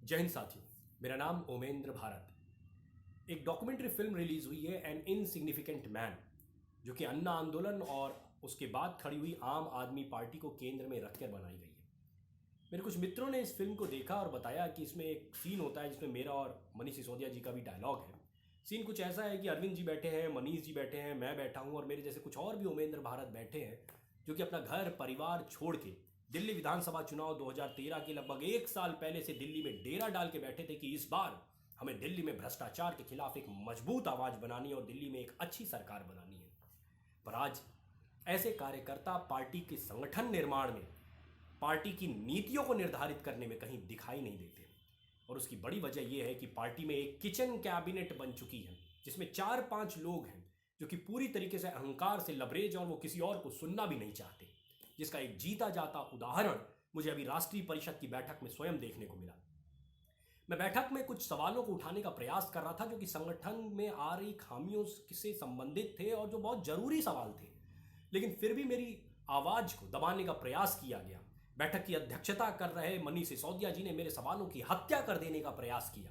जय हिंद साथियों। मेरा नाम ओमेंद्र भारत। एक डॉक्यूमेंट्री फिल्म रिलीज हुई है एन इनसिग्निफिकेंट मैन, जो कि अन्ना आंदोलन और उसके बाद खड़ी हुई आम आदमी पार्टी को केंद्र में रखकर बनाई गई है। मेरे कुछ मित्रों ने इस फिल्म को देखा और बताया कि इसमें एक सीन होता है जिसमें मेरा और मनीष सिसोदिया जी का भी डायलॉग है। सीन कुछ ऐसा है कि अरविंद जी बैठे हैं, मनीष जी बैठे हैं, मैं बैठा हूँ और मेरे जैसे कुछ और भी ओमेंद्र भारत बैठे हैं, जो कि अपना घर परिवार छोड़ के दिल्ली विधानसभा चुनाव 2013 के लगभग एक साल पहले से दिल्ली में डेरा डाल के बैठे थे कि इस बार हमें दिल्ली में भ्रष्टाचार के खिलाफ एक मजबूत आवाज बनानी है और दिल्ली में एक अच्छी सरकार बनानी है। पर आज ऐसे कार्यकर्ता पार्टी के संगठन निर्माण में, पार्टी की नीतियों को निर्धारित करने में कहीं दिखाई नहीं देते। और उसकी बड़ी वजह यह है कि पार्टी में एक किचन कैबिनेट बन चुकी है जिसमें 4-5 लोग हैं जो कि पूरी तरीके से अहंकार से लबरेज और वो किसी और को सुनना भी नहीं चाहते, जिसका एक जीता जाता उदाहरण मुझे अभी राष्ट्रीय परिषद की बैठक में स्वयं देखने को मिला। मैं बैठक में कुछ सवालों को उठाने का प्रयास कर रहा था जो कि संगठन में आ रही खामियों से संबंधित थे और जो बहुत जरूरी सवाल थे, लेकिन फिर भी मेरी आवाज को दबाने का प्रयास किया गया। बैठक की अध्यक्षता कर रहे मनीष सिसोदिया जी ने मेरे सवालों की हत्या कर देने का प्रयास किया।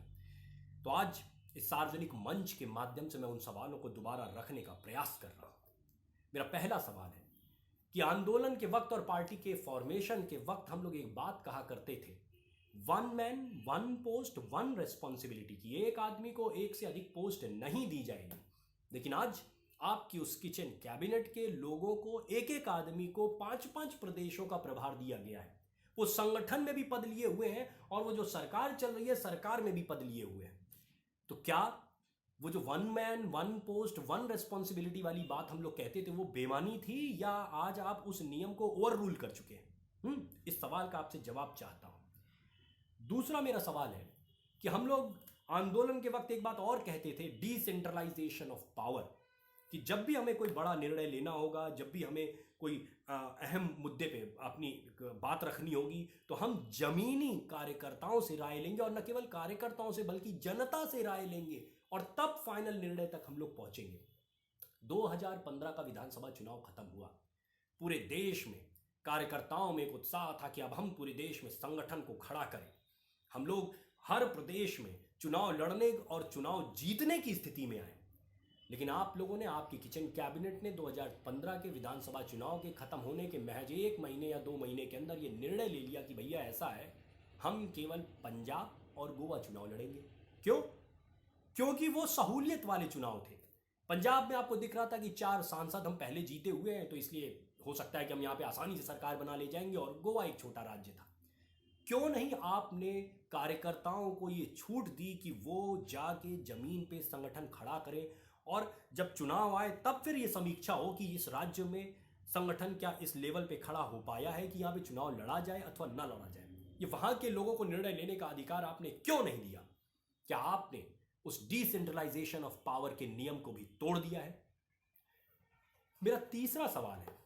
तो आज इस सार्वजनिक मंच के माध्यम से मैं उन सवालों को दोबारा रखने का प्रयास कर रहा हूं। मेरा पहला सवाल है कि आंदोलन के वक्त और पार्टी के फॉर्मेशन के वक्त हम लोग एक बात कहा करते थे, one man one post one responsibility, की एक आदमी को एक से अधिक पोस्ट नहीं दी जाएगी। लेकिन आज आपकी उस किचन कैबिनेट के लोगों को एक एक आदमी को 5-5 प्रदेशों का प्रभार दिया गया है। वो संगठन में भी पद लिए हुए हैं और वो जो सरकार चल रही है सरकार में भी पद लिए हुए हैं। तो क्या वो जो one man one post one responsibility वाली बात हम लोग कहते थे वो बेमानी थी, या आज आप उस नियम को ओवर रूल कर चुके हैं? इस सवाल का आपसे जवाब चाहता हूं। दूसरा मेरा सवाल है कि हम लोग आंदोलन के वक्त एक बात और कहते थे, डिसेंट्रलाइजेशन ऑफ पावर, कि जब भी हमें कोई बड़ा निर्णय लेना होगा, जब भी हमें कोई अहम मुद्दे पे अपनी बात रखनी होगी, तो हम जमीनी कार्यकर्ताओं से राय लेंगे और न केवल कार्यकर्ताओं से बल्कि जनता से राय लेंगे और तब फाइनल निर्णय तक हम लोग पहुंचेंगे। 2015 का विधानसभा चुनाव खत्म हुआ। पूरे देश में कार्यकर्ताओं में एक उत्साह था कि अब हम पूरे देश में संगठन को खड़ा करें। हम लोग हर प्रदेश में चुनाव लड़ने और चुनाव जीतने की स्थिति में आए। लेकिन आप लोगों ने, आपकी किचन कैबिनेट ने 2015 के विधानसभा चुनाव के खत्म होने के महज 1 महीने या 2 महीने के अंदर ये निर्णय ले लिया कि भैया ऐसा है, हम केवल पंजाब और गोवा चुनाव लड़ेंगे। क्यों? क्योंकि वो सहूलियत वाले चुनाव थे। पंजाब में आपको दिख रहा था कि 4 सांसद हम पहले जीते हुए हैं, तो इसलिए हो सकता है कि हम यहाँ पे आसानी से सरकार बना ले जाएंगे, और गोवा एक छोटा राज्य था। क्यों नहीं आपने कार्यकर्ताओं को ये छूट दी कि वो जाके जमीन पे संगठन खड़ा करें और जब चुनाव आए तब फिर ये समीक्षा हो कि इस राज्य में संगठन क्या इस लेवल पे खड़ा हो पाया है कि यहाँ पे चुनाव लड़ा जाए अथवा ना लड़ा जाए? ये वहां के लोगों को निर्णय लेने का अधिकार आपने क्यों नहीं दिया? क्या आपने उस डिसेंट्रलाइजेशन ऑफ पावर के नियम को भी तोड़ दिया है? मेरा तीसरा सवाल है,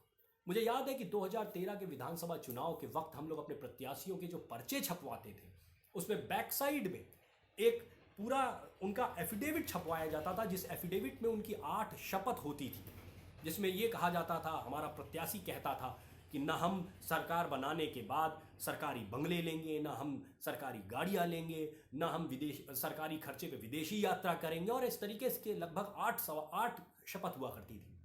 मुझे याद है कि 2013 के विधानसभा चुनाव के वक्त हम लोग अपने प्रत्याशियों के जो पर्चे छपवाते थे उसमें बैक साइड में एक पूरा उनका एफिडेविट छपवाया जाता था, जिस एफिडेविट में उनकी 8 शपथ होती थी, जिसमें यह कहा जाता था, हमारा प्रत्याशी कहता था कि ना हम सरकार बनाने के बाद सरकारी बंगले लेंगे, ना हम सरकारी गाड़ियां लेंगे, ना हम विदेश सरकारी खर्चे पे विदेशी यात्रा करेंगे, और इस तरीके से लगभग 8 शपथ हुआ करती थी।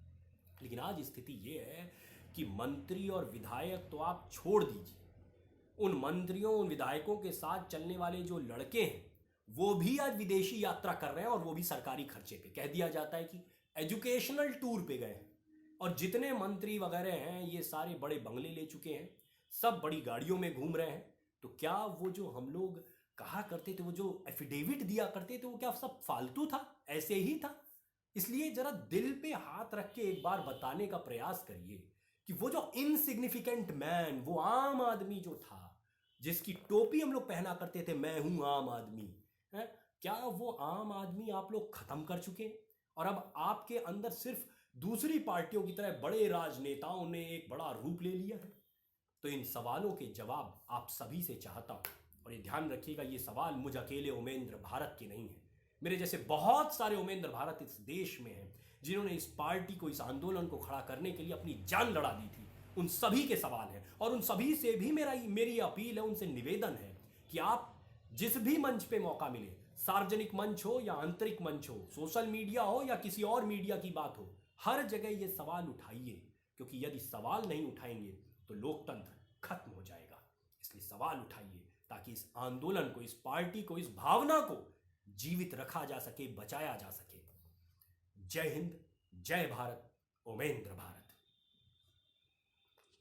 लेकिन आज स्थिति ये है कि मंत्री और विधायक तो आप छोड़ दीजिए, उन मंत्रियों उन विधायकों के साथ चलने वाले जो लड़के हैं वो भी आज विदेशी यात्रा कर रहे हैं, और वो भी सरकारी खर्चे पे। कह दिया जाता है कि एजुकेशनल टूर पे गए हैं। और जितने मंत्री वगैरह हैं ये सारे बड़े बंगले ले चुके हैं, सब बड़ी गाड़ियों में घूम रहे हैं। तो क्या वो जो हम लोग कहा करते थे, वो जो एफिडेविट दिया करते थे, वो क्या सब फालतू था, ऐसे ही था? इसलिए जरा दिल पे हाथ रख के एक बार बताने का प्रयास करिए कि वो जो इनसिग्निफिकेंट मैन, वो आम आदमी जो था, जिसकी टोपी हम लोग पहना करते थे, मैं हूं आम आदमी है, क्या वो आम आदमी आप लोग खत्म कर चुके हैं? और अब आपके अंदर सिर्फ दूसरी पार्टियों की तरह बड़े राजनेताओं ने एक बड़ा रूप ले लिया है? तो इन सवालों के जवाब आप सभी से चाहता हूं। और ये ध्यान रखिएगा, ये सवाल मुझ अकेले ओमेंद्र भारत के नहीं है। मेरे जैसे बहुत सारे ओमेंद्र भारत इस देश में हैं जिन्होंने इस पार्टी को, इस आंदोलन को खड़ा करने के लिए अपनी जान लड़ा दी थी। उन सभी के सवाल हैं और उन सभी से भी मेरी अपील है, उनसे निवेदन है कि आप जिस भी मंच पे मौका मिले, सार्वजनिक मंच हो या आंतरिक मंच हो, सोशल मीडिया हो या किसी और मीडिया की बात हो, हर जगह ये सवाल उठाइए, क्योंकि यदि सवाल नहीं उठाएंगे तो लोकतंत्र खत्म हो जाएगा। इसलिए सवाल उठाइए ताकि इस आंदोलन को, इस पार्टी को, इस भावना को जीवित रखा जा सके, बचाया जा सके। जय हिंद, जय भारत, उमेंद्र भारत।